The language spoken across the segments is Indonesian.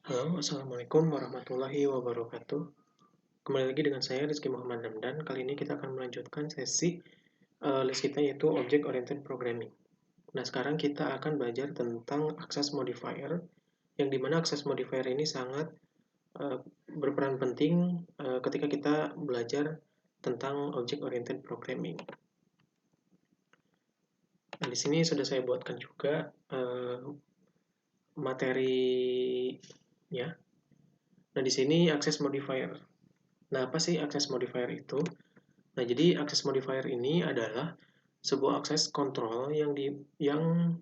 Halo, Assalamualaikum warahmatullahi wabarakatuh. Kembali lagi dengan saya Rizky Muhammad Ramdan. Kali ini kita akan melanjutkan sesi les kita yaitu Object Oriented Programming. Nah, sekarang kita akan belajar tentang access modifier, yang dimana access modifier ini sangat uh, berperan penting ketika kita belajar tentang Object Oriented Programming. Nah, di sini sudah saya buatkan juga materinya. Nah, di sini access modifier. Nah, apa sih access modifier itu? Nah, jadi access modifier ini adalah sebuah akses kontrol yang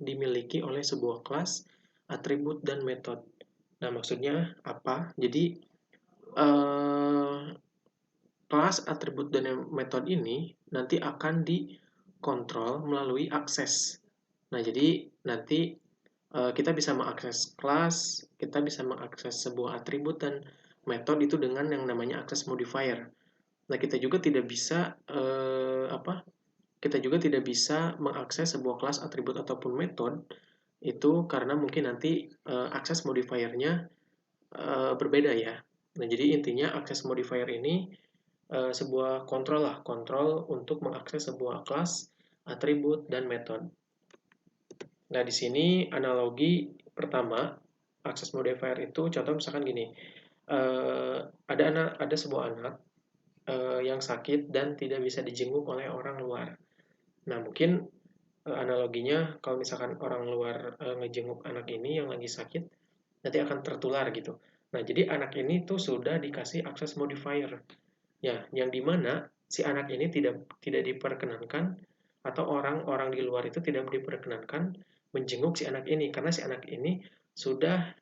dimiliki oleh sebuah kelas, atribut, dan metode. Nah, maksudnya apa? Jadi, eh, kelas, atribut, dan metode ini nanti akan dikontrol melalui akses. Nah, jadi nanti kita bisa mengakses kelas, kita bisa mengakses sebuah atribut dan metode itu dengan yang namanya access modifier. Nah, kita juga tidak bisa mengakses sebuah kelas, atribut, ataupun metode itu karena mungkin nanti akses modifiernya berbeda ya. Nah, jadi intinya akses modifier ini sebuah kontrol lah, kontrol untuk mengakses sebuah kelas, atribut, dan metode. Nah, di sini analogi pertama, akses modifier itu contoh misalkan gini, ada sebuah anak yang sakit dan tidak bisa dijenguk oleh orang luar. Nah, mungkin analoginya kalau misalkan orang luar ngejenguk anak ini yang lagi sakit, nanti akan tertular gitu. Nah, jadi anak ini tuh sudah dikasih akses modifier. Ya, yang dimana si anak ini tidak diperkenankan atau orang-orang di luar itu tidak diperkenankan menjenguk si anak ini karena si anak ini sudah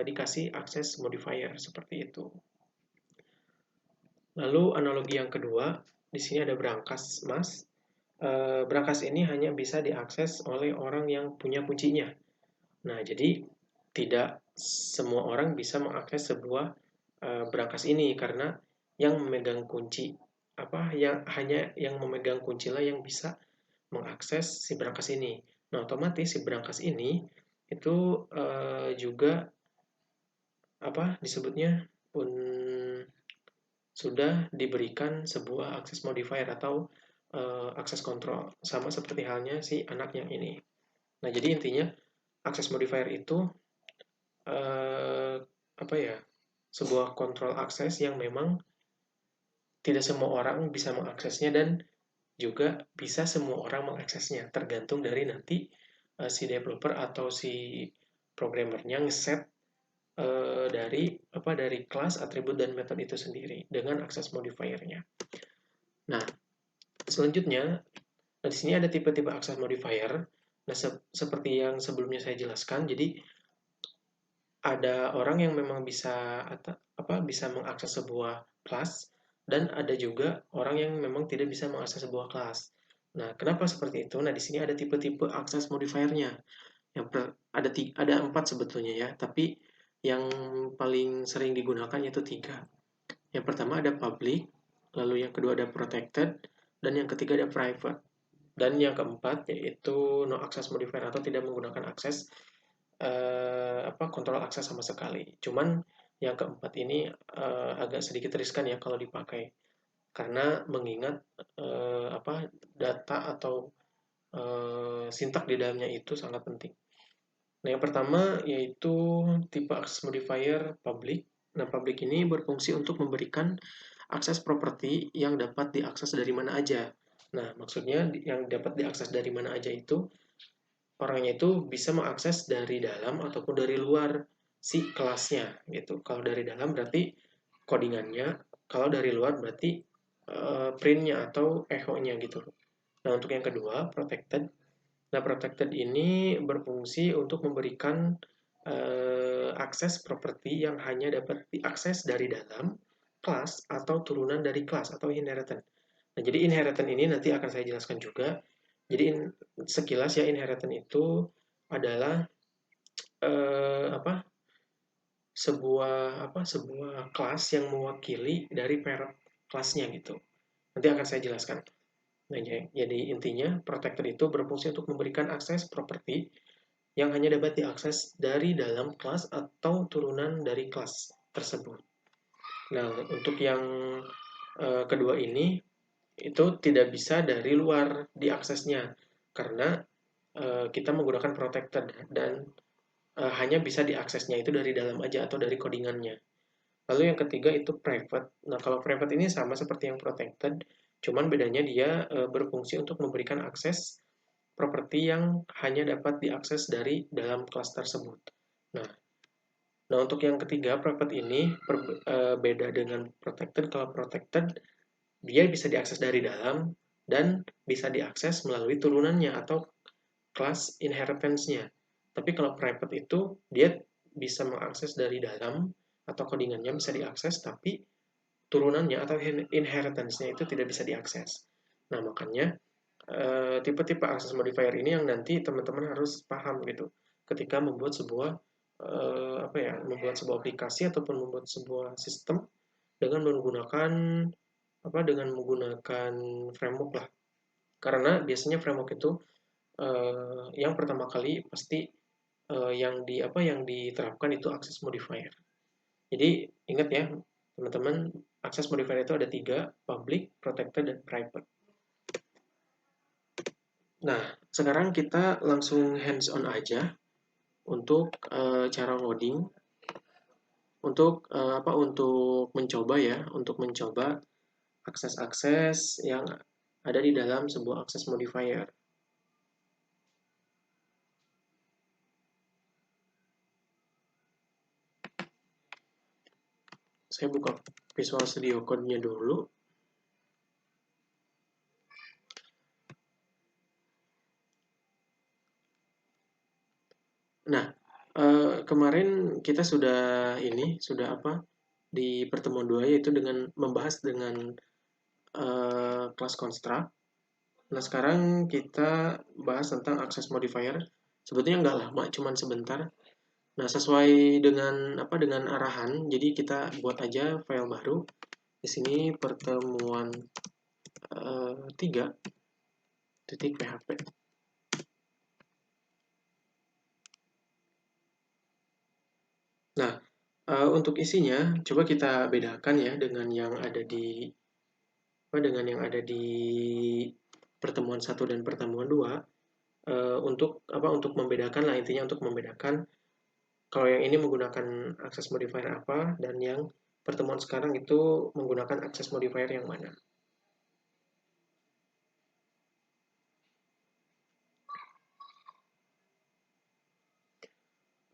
dikasih akses modifier seperti itu. Lalu analogi yang kedua, di sini ada brankas emas. Brankas ini hanya bisa diakses oleh orang yang punya kuncinya. Nah, jadi tidak semua orang bisa mengakses sebuah brankas ini karena yang memegang kunci hanya yang memegang kuncilah yang bisa mengakses si brankas ini. Nah, otomatis si brankas ini itu juga disebutnya pun sudah diberikan sebuah akses modifier atau akses kontrol sama seperti halnya si anak yang ini. Nah, jadi intinya akses modifier itu eh, apa ya? Sebuah kontrol akses yang memang tidak semua orang bisa mengaksesnya dan juga bisa semua orang mengaksesnya, tergantung dari nanti si developer atau si programmernya ngeset dari kelas, atribut, dan metode itu sendiri dengan akses modifiernya. Nah, selanjutnya di sini ada tipe-tipe akses modifier. Nah, seperti yang sebelumnya saya jelaskan, jadi ada orang yang memang bisa mengakses sebuah kelas dan ada juga orang yang memang tidak bisa mengakses sebuah kelas. Nah, kenapa seperti itu? Nah, di sini ada tipe-tipe akses modifiernya. Ada 4 sebetulnya ya, tapi yang paling sering digunakan yaitu 3. Yang pertama ada public, lalu yang kedua ada protected, dan yang ketiga ada private. Dan yang keempat yaitu no access modifier atau tidak menggunakan akses kontrol akses sama sekali. Cuman yang keempat ini agak sedikit riskan ya kalau dipakai karena mengingat data atau sintak di dalamnya itu sangat penting. Nah, yang pertama yaitu tipe akses modifier public. Nah, public ini berfungsi untuk memberikan akses properti yang dapat diakses dari mana aja. Nah, maksudnya yang dapat diakses dari mana aja itu orangnya itu bisa mengakses dari dalam ataupun dari luar si kelasnya gitu. Kalau dari dalam berarti codingannya, kalau dari luar berarti printnya atau echo-nya gitu. Nah, untuk yang kedua, protected. Nah, protected ini berfungsi untuk memberikan akses properti yang hanya dapat diakses dari dalam kelas atau turunan dari kelas atau inheritance. Nah, jadi inheritance ini nanti akan saya jelaskan juga. Jadi sekilas ya inheritance itu adalah apa sebuah kelas yang mewakili dari parent kelasnya gitu. Nanti akan saya jelaskan. Nah, jadi intinya protector itu berfungsi untuk memberikan akses properti yang hanya dapat diakses dari dalam kelas atau turunan dari kelas tersebut. Nah, untuk yang kedua ini itu tidak bisa dari luar diaksesnya karena kita menggunakan protected dan hanya bisa diaksesnya itu dari dalam aja atau dari codingannya. Lalu yang ketiga itu private. Nah, kalau private ini sama seperti yang protected, cuman bedanya dia berfungsi untuk memberikan akses properti yang hanya dapat diakses dari dalam kelas tersebut. Nah, nah untuk yang ketiga, private ini beda dengan protected. Kalau protected, dia bisa diakses dari dalam dan bisa diakses melalui turunannya atau kelas inheritance-nya. Tapi kalau private itu, dia bisa mengakses dari dalam atau codingannya bisa diakses, tapi turunannya atau inheritance-nya itu tidak bisa diakses. Nah, makanya tipe-tipe access modifier ini yang nanti teman-teman harus paham gitu ketika membuat sebuah membuat sebuah aplikasi ataupun membuat sebuah sistem dengan menggunakan dengan menggunakan framework lah. Karena biasanya framework itu yang pertama kali pasti yang diterapkan itu access modifier. Jadi ingat ya teman-teman, access modifier itu ada 3, public, protected, dan private. Nah, sekarang kita langsung hands on aja untuk cara ngoding, untuk mencoba ya, untuk mencoba akses-akses yang ada di dalam sebuah access modifier. Saya buka Visual Studio Code-nya dulu. Nah, kemarin kita sudah di pertemuan 2 yaitu dengan membahas dengan kelas construct. Nah, sekarang kita bahas tentang access modifier. Sebetulnya nggak lama, cuman sebentar. Nah, sesuai dengan arahan, jadi kita buat aja file baru. Di sini pertemuan 3.php. Nah, untuk isinya coba kita bedakan ya dengan yang ada di pertemuan 1 dan pertemuan 2. Untuk membedakan lah, intinya untuk membedakan kalau yang ini menggunakan access modifier apa dan yang pertemuan sekarang itu menggunakan access modifier yang mana.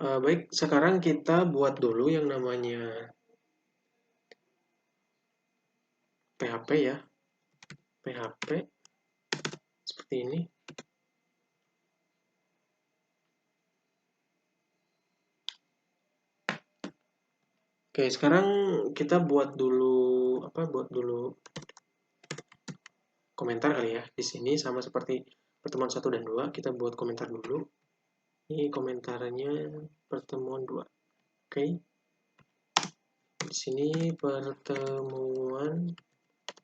Baik, sekarang kita buat dulu yang namanya PHP ya. PHP seperti ini. Oke, sekarang kita buat dulu komentar kali ya. Di sini sama seperti pertemuan 1 dan 2, kita buat komentar dulu. Ini komentarnya pertemuan 2. Oke. Di sini pertemuan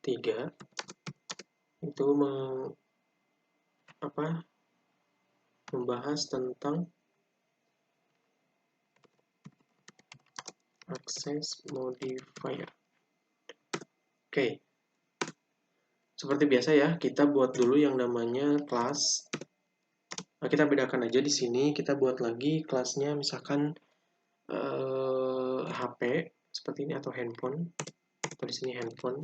3 itu membahas tentang access modifier. Oke. Seperti biasa ya, kita buat dulu yang namanya class. Nah, kita bedakan aja di sini, kita buat lagi kelasnya misalkan HP seperti ini atau handphone. Atau di sini handphone.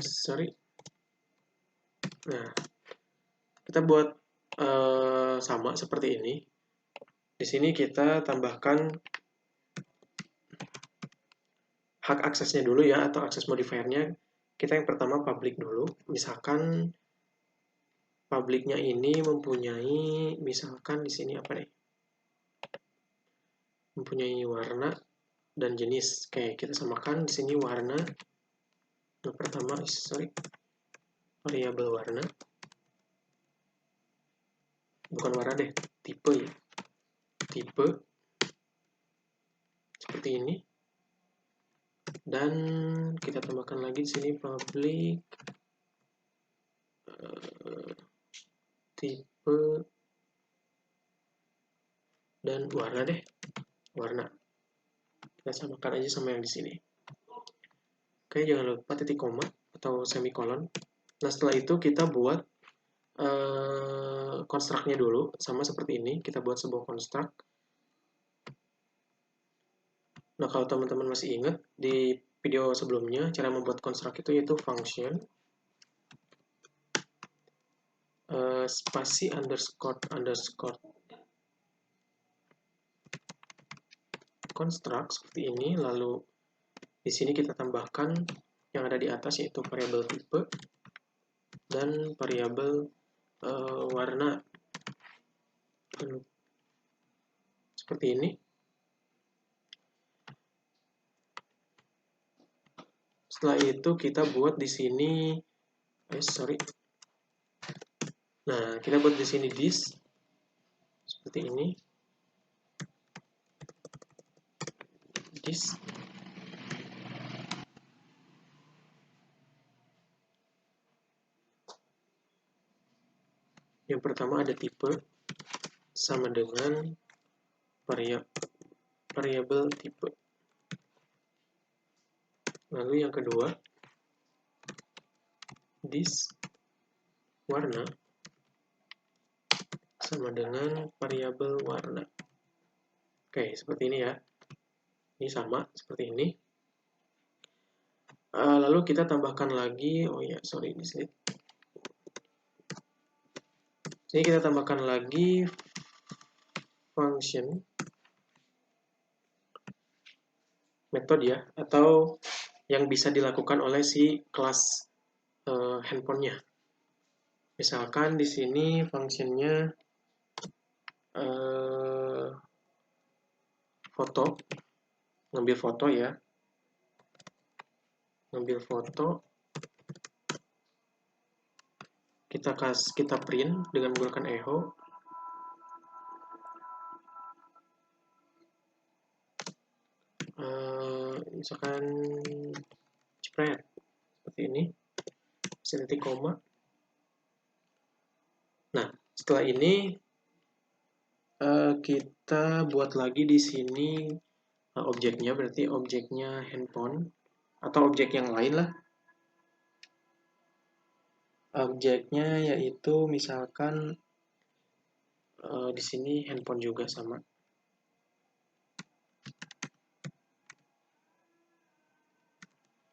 Sorry. Nah, kita buat sama seperti ini. Di sini kita tambahkan hak aksesnya dulu ya, atau akses modifiernya. Kita yang pertama public dulu. Misalkan publiknya ini mempunyai, misalkan di sini apa nih? Mempunyai warna dan jenis. Oke, kita samakan di sini warna. Yang pertama, variabel warna. Bukan warna deh, tipe ya. Tipe seperti ini. Dan kita tambahkan lagi di sini public tipe dan warna deh, warna. Kita samakan aja sama yang di sini. Oke, jangan lupa titik koma atau semikolon. Nah, setelah itu kita buat konstruknya dulu, sama seperti ini. Kita buat sebuah konstruk. Nah, kalau teman-teman masih ingat, di video sebelumnya, cara membuat konstruk itu yaitu function spasi underscore underscore konstruk seperti ini. Lalu di sini kita tambahkan yang ada di atas yaitu variabel tipe dan variabel warna seperti ini. Setelah itu kita buat di sini, nah kita buat di sini this seperti ini, this. Yang pertama ada tipe sama dengan variabel tipe. Lalu yang kedua, this warna sama dengan variabel warna. Oke, seperti ini ya. Ini sama seperti ini. Lalu kita tambahkan lagi, di sini. Jadi kita tambahkan lagi function metode ya, atau yang bisa dilakukan oleh si kelas handphonenya. Misalkan di sini functionnya foto, ngambil foto ya, ngambil foto, kita print dengan menggunakan echo. Misalkan spread seperti ini, titik koma. Nah, setelah ini kita buat lagi di sini objeknya, berarti objeknya handphone atau objek yang lain lah. Objeknya yaitu misalkan di sini handphone juga sama.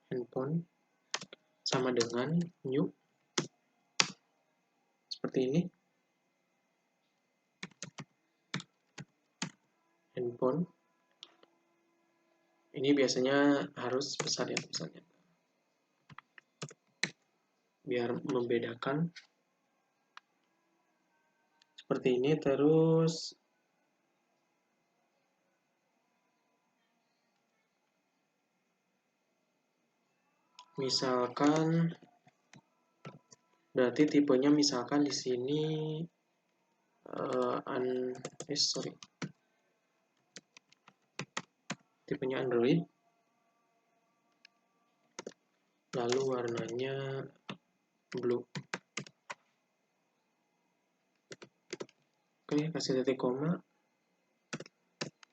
Handphone sama dengan new seperti ini. Handphone ini biasanya harus besar ya, misalnya biar membedakan seperti ini. Terus misalkan berarti tipenya misalkan di sini tipenya Android, lalu warnanya blue. Oke, kasih titik koma,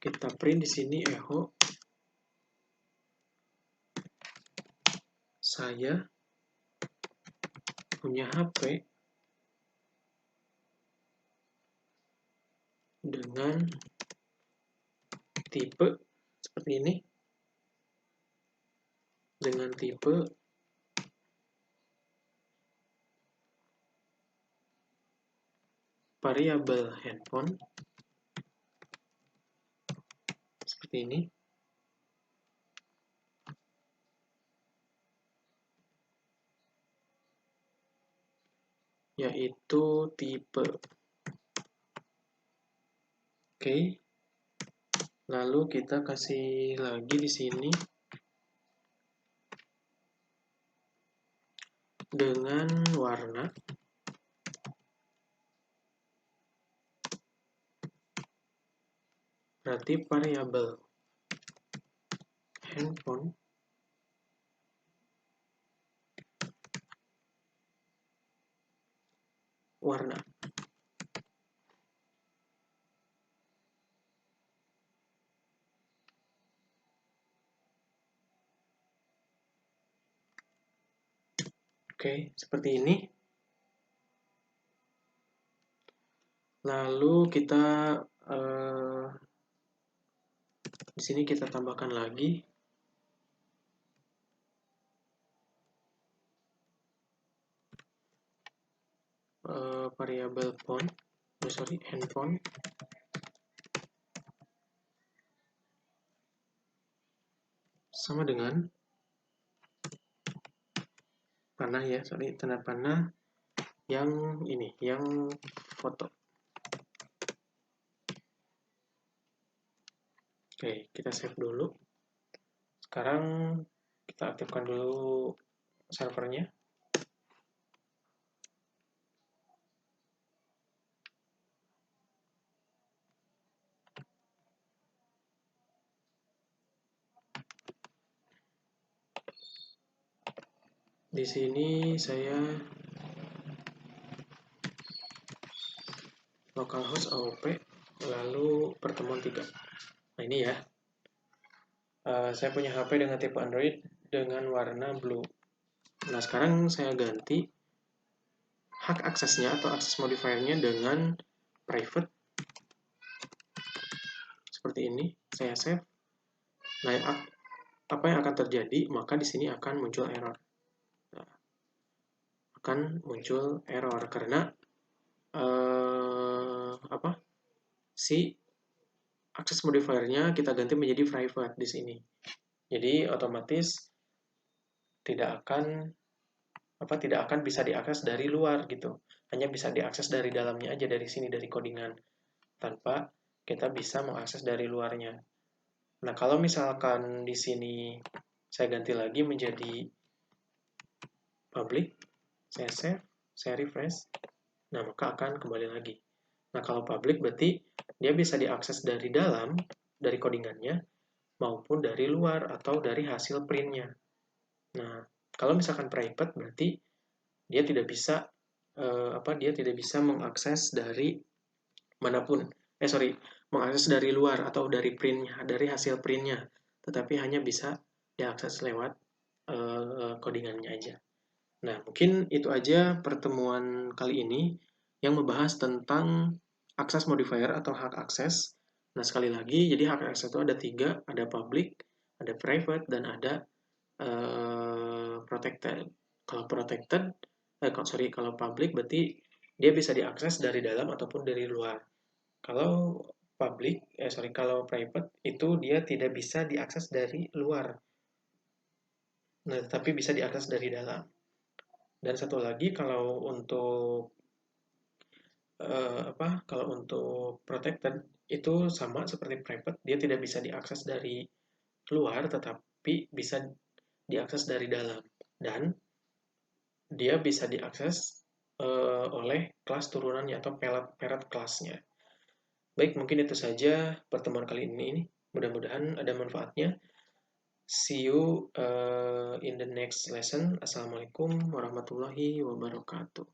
kita print di sini echo. Saya punya HP dengan tipe seperti ini, dengan tipe variabel handphone seperti ini. Yaitu tipe. Oke. Lalu kita kasih lagi di sini dengan warna. Berarti variabel handphone warna. Oke, seperti ini. Lalu kita di sini kita tambahkan lagi variabel font, handphone. Sama dengan panah ya, tanda panah yang ini, yang foto. Oke, kita save dulu. Sekarang kita aktifkan dulu servernya. Di sini saya localhost AOP, lalu pertemuan 3. Nah ini ya, saya punya HP dengan tipe Android dengan warna blue. Nah sekarang saya ganti hak aksesnya atau akses modifiernya dengan private. Seperti ini, saya save. Nah, apa yang akan terjadi? Maka di sini akan muncul error. Nah, akan muncul error karena si akses modifiernya kita ganti menjadi private di sini. Jadi otomatis tidak akan bisa diakses dari luar gitu. Hanya bisa diakses dari dalamnya aja, dari sini, dari codingan, tanpa kita bisa mengakses dari luarnya. Nah, kalau misalkan di sini saya ganti lagi menjadi public, saya save, saya refresh, nah maka akan kembali lagi. Nah, kalau public berarti dia bisa diakses dari dalam, dari codingannya, maupun dari luar atau dari hasil printnya. Nah, kalau misalkan private berarti dia tidak bisa mengakses dari manapun. Mengakses dari luar atau dari printnya, dari hasil printnya, tetapi hanya bisa diakses lewat codingannya aja. Nah, mungkin itu aja pertemuan kali ini yang membahas tentang akses modifier atau hak akses. Nah, sekali lagi, jadi hak akses itu ada 3, ada public, ada private, dan ada protected. Kalau protected, kalau public berarti dia bisa diakses dari dalam ataupun dari luar. Kalau kalau private itu dia tidak bisa diakses dari luar. Nah, tapi bisa diakses dari dalam. Dan satu lagi kalau untuk protected itu sama seperti private, dia tidak bisa diakses dari luar tetapi bisa diakses dari dalam, dan dia bisa diakses oleh kelas turunannya atau parent kelasnya. Baik, mungkin itu saja pertemuan kali ini. Mudah-mudahan ada manfaatnya. See you in the next lesson. Assalamualaikum warahmatullahi wabarakatuh.